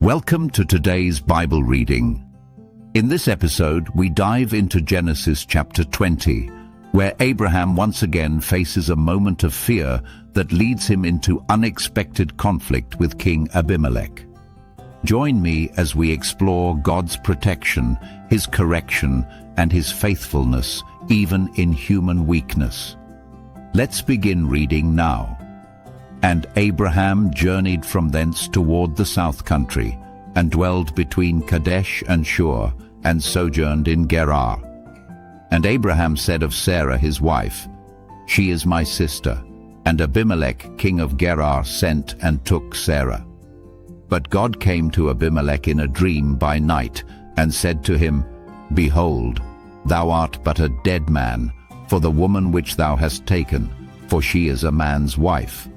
Welcome to today's Bible reading. In this episode, we dive into Genesis chapter 20, where Abraham once again faces a moment of fear that leads him into unexpected conflict with King Abimelech. Join me as we explore God's protection, His correction, and His faithfulness, even in human weakness. Let's begin reading now. And Abraham journeyed from thence toward the south country, and dwelled between Kadesh and Shur, and sojourned in Gerar. And Abraham said of Sarah his wife, She is my sister. And Abimelech king of Gerar sent and took Sarah. But God came to Abimelech in a dream by night, and said to him, Behold, thou art but a dead man, for the woman which thou hast taken, for she is a man's wife.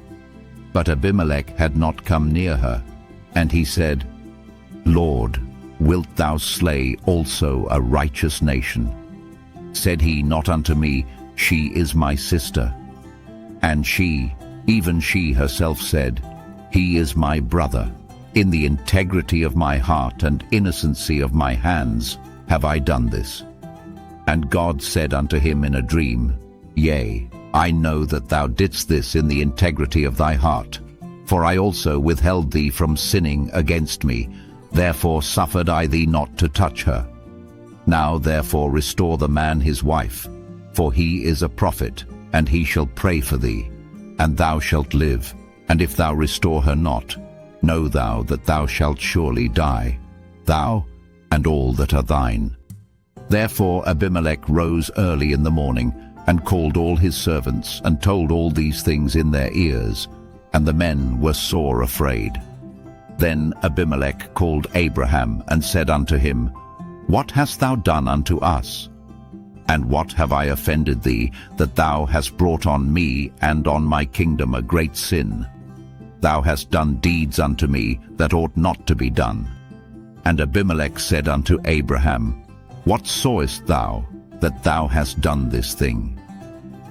But Abimelech had not come near her. And he said, Lord, wilt thou slay also a righteous nation? Said he not unto me, She is my sister? And she, even she herself said, He is my brother. In the integrity of my heart and innocency of my hands have I done this. And God said unto him in a dream, Yea, I know that thou didst this in the integrity of thy heart. For I also withheld thee from sinning against me, therefore suffered I thee not to touch her. Now therefore restore the man his wife, for he is a prophet, and he shall pray for thee, and thou shalt live. And if thou restore her not, know thou that thou shalt surely die, thou and all that are thine. Therefore Abimelech rose early in the morning, and called all his servants, and told all these things in their ears, and the men were sore afraid. Then Abimelech called Abraham, and said unto him, What hast thou done unto us? And what have I offended thee, that thou hast brought on me and on my kingdom a great sin? Thou hast done deeds unto me that ought not to be done. And Abimelech said unto Abraham, What sawest thou, that thou hast done this thing?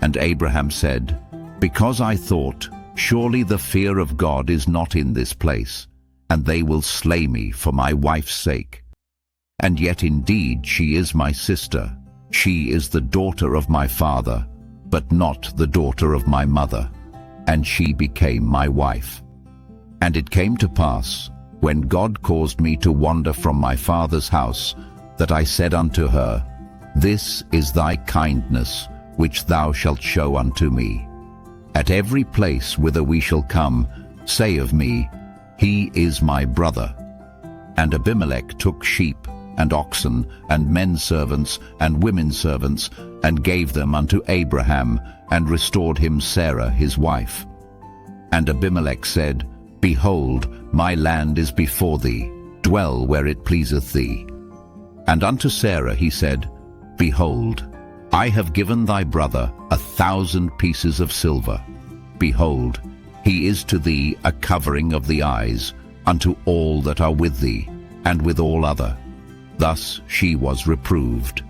And Abraham said, Because I thought, Surely the fear of God is not in this place, and they will slay me for my wife's sake. And yet indeed she is my sister. She is the daughter of my father, but not the daughter of my mother. And she became my wife. And it came to pass, when God caused me to wander from my father's house, that I said unto her, This is thy kindness, which thou shalt show unto me. At every place whither we shall come, say of me, He is my brother. And Abimelech took sheep, and oxen, and men servants, and women servants, and gave them unto Abraham, and restored him Sarah his wife. And Abimelech said, Behold, my land is before thee, dwell where it pleaseth thee. And unto Sarah he said, Behold, I have given thy brother 1,000 pieces of silver. Behold, he is to thee a covering of the eyes, unto all that are with thee, and with all other. Thus she was reproved.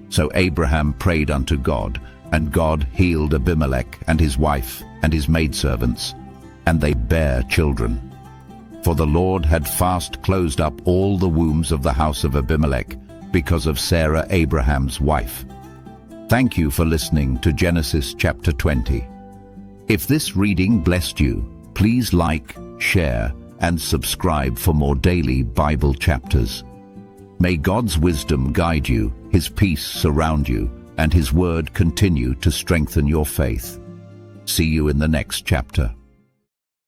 So Abraham prayed unto God, and God healed Abimelech and his wife and his maidservants, and they bare children. For the Lord had fast closed up all the wombs of the house of Abimelech, because of Sarah Abraham's wife. Thank you for listening to Genesis chapter 20. If this reading blessed you, please like, share, and subscribe for more daily Bible chapters. May God's wisdom guide you, His peace surround you, and His word continue to strengthen your faith. See you in the next chapter.